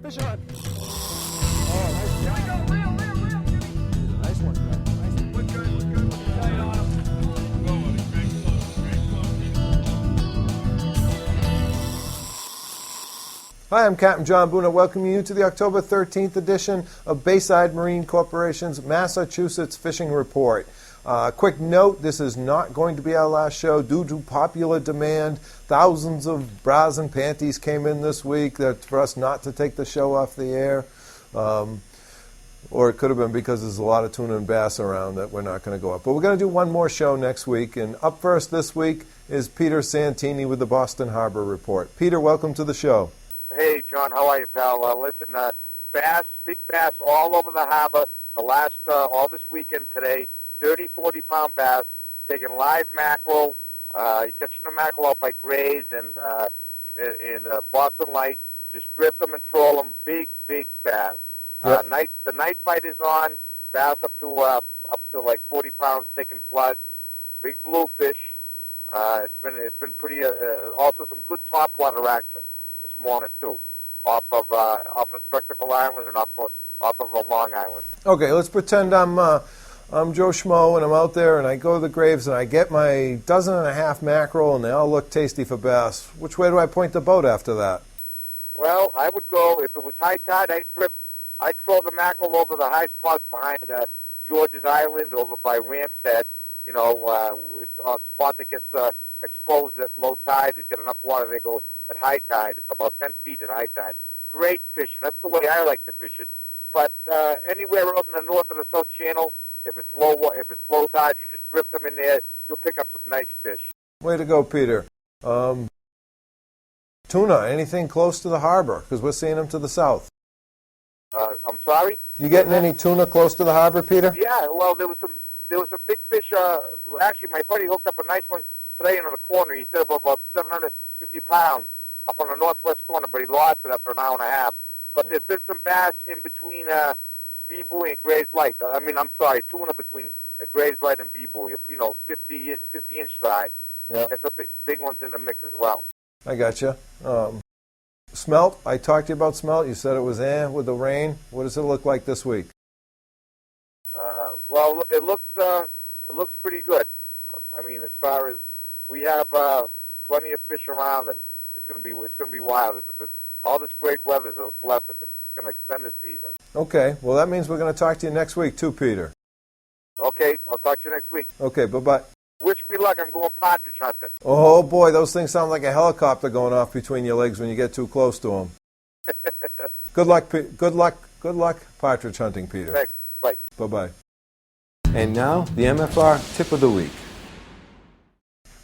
Fish on. Oh, nice. Here we go. Reel. Nice one, man. Nice one. Look good. Tight on him. Hi, I'm Captain John Boone, welcoming you to the October 13th edition of Bayside Marine Corporation's Massachusetts Fishing Report. Quick note, this is not going to be our last show due to popular demand. Thousands of bras and panties came in this week for us not to take the show off the air. Or it could have been because there's a lot of tuna and bass around that we're not going to go up. But we're going to do one more show next week. And up first this week is Peter Santini with the Boston Harbor Report. Peter, welcome to the show. Hey, John, how are you, pal? Listen, bass, big bass all over the harbor all this weekend today, 30, 40-pound bass, taking live mackerel. You're catching the mackerel out by Grays and Boston Light. Just drift them and troll them. Big, big bass. Yep. The night fight is on. Bass up to like 40 pounds, taking flood. Big bluefish. It's been pretty. Also some good topwater action this morning too, off of Spectacle Island and off of Long Island. Okay, let's pretend I'm Joe Schmo and I'm out there and I go to the Graves and I get my 12 mackerel and they all look tasty for bass. Which way do I point the boat after that? Well, I would go, if it was high tide, I'd throw the mackerel over the high spots behind George's Island, over by Ram's Head, a spot that gets exposed at low tide. It's got enough water, they go at high tide. It's about 10 feet at high tide. Great fishing. That's the way I like to fish it. But anywhere else in the north or the south channel, if it's low tide, you just drift them in there. You'll pick up some nice fish. Way to go, Peter. Tuna, anything close to the harbor? Because we're seeing them to the south. I'm sorry? You getting any tuna close to the harbor, Peter? Yeah, well, there was some big fish. Actually, my buddy hooked up a nice one today in the corner. He said about 750 pounds up on the northwest corner, but he lost it after an hour and a half. But there's been some bass in between B-Buoy and Gray's Light. Tuna between Gray's Light and B-Buoy, 50-inch size. Yeah. And some big ones in the mix as well. I got you. Smelt, I talked to you about smelt. You said it was with the rain. What does it look like this week? Well, it looks pretty good. I mean, as far as we have plenty of fish around, and it's going to be wild. All this great weather is a blessing. It's going to extend the season. Okay. Well, that means we're going to talk to you next week too, Peter. Okay. I'll talk to you next week. Okay. Bye-bye. Wish me luck. I'm going partridge hunting. Oh, boy. Those things sound like a helicopter going off between your legs when you get too close to them. Good luck partridge hunting, Peter. Thanks. Bye. Bye-bye. And now, the MFR Tip of the Week.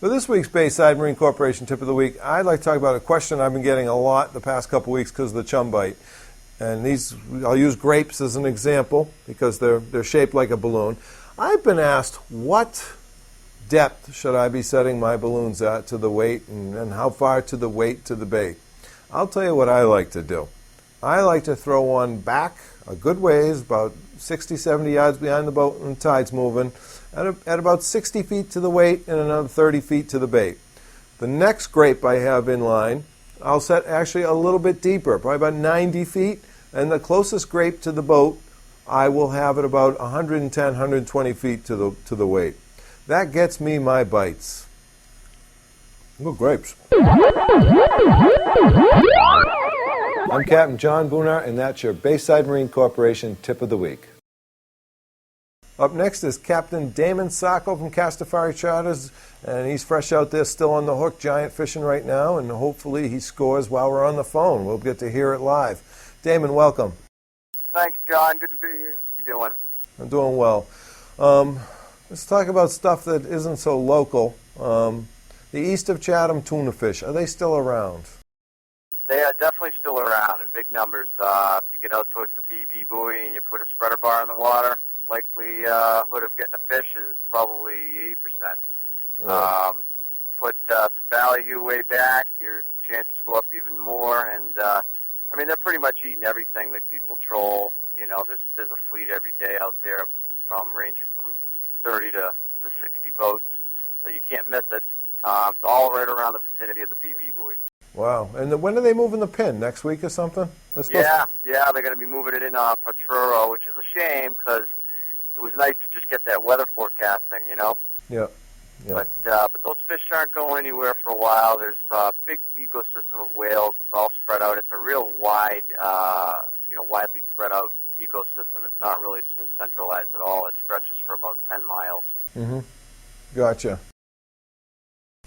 For this week's Bayside Marine Corporation Tip of the Week, I'd like to talk about a question I've been getting a lot the past couple weeks because of the chum bite. And I'll use grapes as an example because they're shaped like a balloon. I've been asked what depth should I be setting my balloons at to the weight and how far to the weight to the bait. I'll tell you what I like to do. I like to throw one back a good ways, about 60, 70 yards behind the boat and the tide's moving, at about 60 feet to the weight and another 30 feet to the bait. The next grape I have in line, I'll set actually a little bit deeper, probably about 90 feet, and the closest grape to the boat, I will have it about 110, 120 feet to the weight. That gets me my bites. Good grapes. I'm Captain John Boonard, and that's your Bayside Marine Corporation Tip of the Week. Up next is Captain Damon Sacco from Castafari Charters, and he's fresh out there still on the hook, giant fishing right now, and hopefully he scores while we're on the phone. We'll get to hear it live. Damon, welcome. Thanks, John. Good to be here. How you doing? I'm doing well. Let's talk about stuff that isn't so local. The East of Chatham tuna fish, are they still around? They are definitely still around in big numbers. If you get out towards the BB buoy and you put a spreader bar in the water, likelihood of getting a fish is probably 80%. Right. Put some ballyhoo way back, your chances go up even more. And they're pretty much eating everything that people troll. There's a fleet every day out there ranging from 30 to 60 boats, so you can't miss it. It's all right around the vicinity of the BB buoy. Wow. And when are they moving the pin? Next week or something? Yeah, they're going to be moving it in for Truro, which is a shame because it was nice to just get that weather forecasting, you know. Yeah. But those fish aren't going anywhere for a while. There's a big ecosystem of whales. It's all spread out. It's a real wide, widely spread out ecosystem. It's not really centralized at all. It stretches for about 10 miles. Mm-hmm. Gotcha.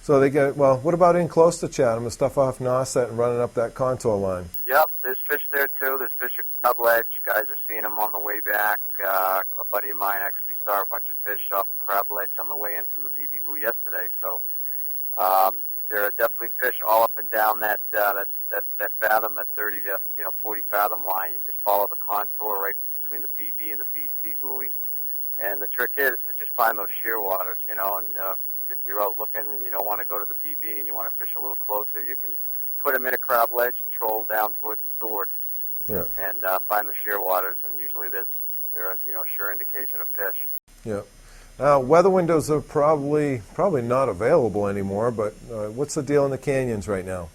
So they get, well, what about in close to Chatham, the stuff off Nauset and running up that contour line? Yep, there's fish there too. There's fish at Crab Ledge. Guys are seeing them on the way back. A buddy of mine actually saw a bunch of fish off Crab Ledge on the way in from the BB Boo yesterday. So there are definitely fish all up and down that fathom, that 30 to 40 fathom line. You just follow the contour right between the BB and the BC buoy. And the trick is to just find those shear waters, and if you're out looking and you don't want to go to the BB and you want to fish a little closer, you can put them in a Crab Ledge, troll down towards the Sword, and find the shear waters. And usually they're a sure indication of fish. Yeah. Now weather windows are probably not available anymore. But what's the deal in the canyons right now?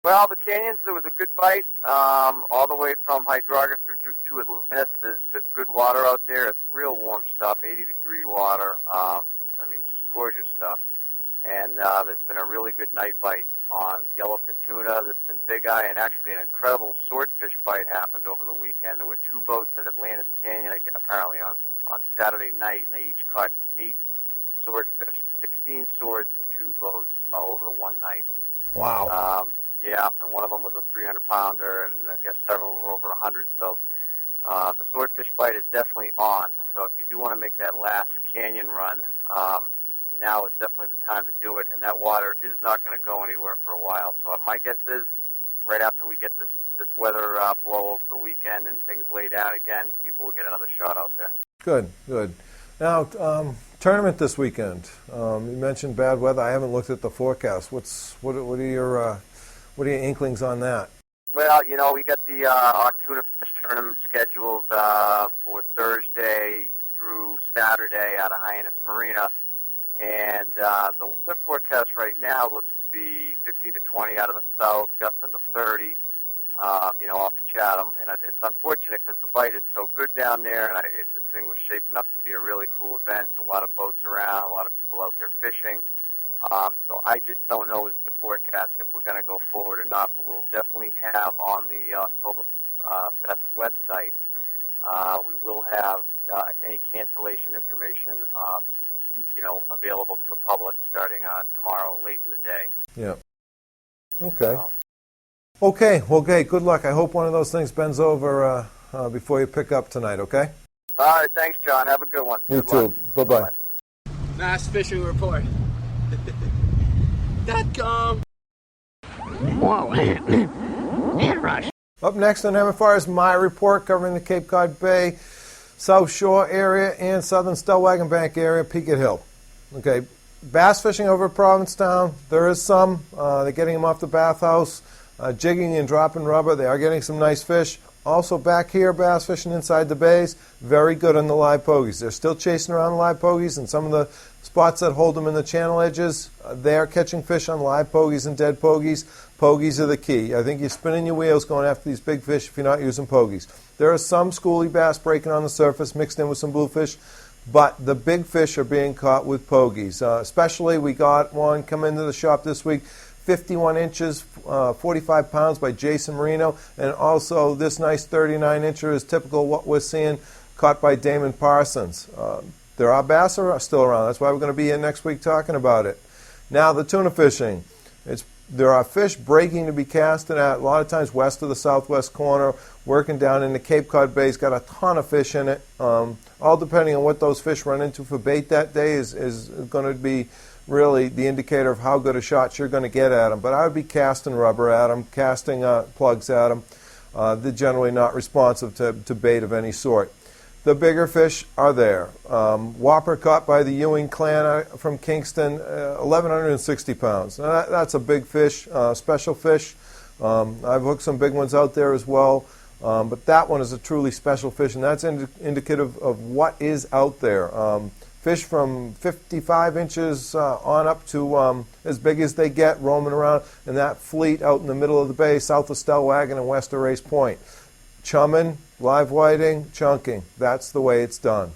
Well, the canyons, there was a good bite all the way from Hydrography to Atlantis. There's good water out there. It's real warm stuff, 80-degree water. Just gorgeous stuff. And there's been a really good night bite on yellowfin tuna. There's been big eye, and actually an incredible swordfish bite happened over the weekend. There were two boats at Atlantis Canyon apparently on Saturday night, and they each caught 8 swordfish, 16 swords in 2 boats over one night. Wow. And one of them was a 300-pounder, and I guess several were over 100. So the swordfish bite is definitely on. So if you do want to make that last canyon run, now is definitely the time to do it, and that water is not going to go anywhere for a while. So my guess is right after we get this weather blow over the weekend and things lay down again, people will get another shot out there. Good. Now, tournament this weekend. You mentioned bad weather. I haven't looked at the forecast. What are your inklings on that? Well, we got the Tuna Fish tournament scheduled for Thursday through Saturday out of Hyannis Marina. And the weather forecast right now looks to be 15 to 20 out of the south, gusting to 30, off of Chatham. And it's unfortunate because the bite is so good down there, and this thing was shaping up to be a really cool event. A lot of boats around, a lot of people out there fishing. So I just don't know with the forecast if we're going to go forward or not, but we'll definitely have on the Oktoberfest website, we will have any cancellation information available to the public starting tomorrow late in the day. Yeah. Okay. Okay, good luck. I hope one of those things bends over before you pick up tonight, okay? All right, thanks, John. Have a good one. You too. Bye-bye. Mass Fishing Report. .com. Whoa. Hand rush. Up next on MFR is my report covering the Cape Cod Bay, South Shore area, and southern Stellwagen Bank area, Peaked Hill. Okay, bass fishing over at Provincetown. There is some. They're getting them off the bathhouse, jigging and dropping rubber. They are getting some nice fish. Also back here, bass fishing inside the bays, very good on the live pogies. They're still chasing around the live pogies, and some of the spots that hold them in the channel edges, they are catching fish on live pogies and dead pogies. Pogies are the key. I think you're spinning your wheels going after these big fish if you're not using pogies. There are some schoolie bass breaking on the surface mixed in with some bluefish, but the big fish are being caught with pogies. Especially, we got one come into the shop this week, 51 inches, 45 pounds by Jason Marino, and also this nice 39-incher is typical of what we're seeing, caught by Damon Parsons. There are bass still around. That's why we're going to be here next week talking about it. Now, the tuna fishing. There are fish breaking to be casted at, a lot of times west of the southwest corner, working down in the Cape Cod Bay. It's got a ton of fish in it. All depending on what those fish run into for bait that day is going to be really the indicator of how good a shot you're going to get at them. But I would be casting rubber at them, casting plugs at them. They're generally not responsive to bait of any sort. The bigger fish are there. Whopper caught by the Ewing clan from Kingston, 1,160 pounds. Now that's a big fish, special fish. I've hooked some big ones out there as well. But that one is a truly special fish, and that's indicative of what is out there. fish from 55 inches on up to as big as they get roaming around in that fleet out in the middle of the bay, south of Stellwagen and west of Race Point. Chumming, live whiting, chunking. That's the way it's done.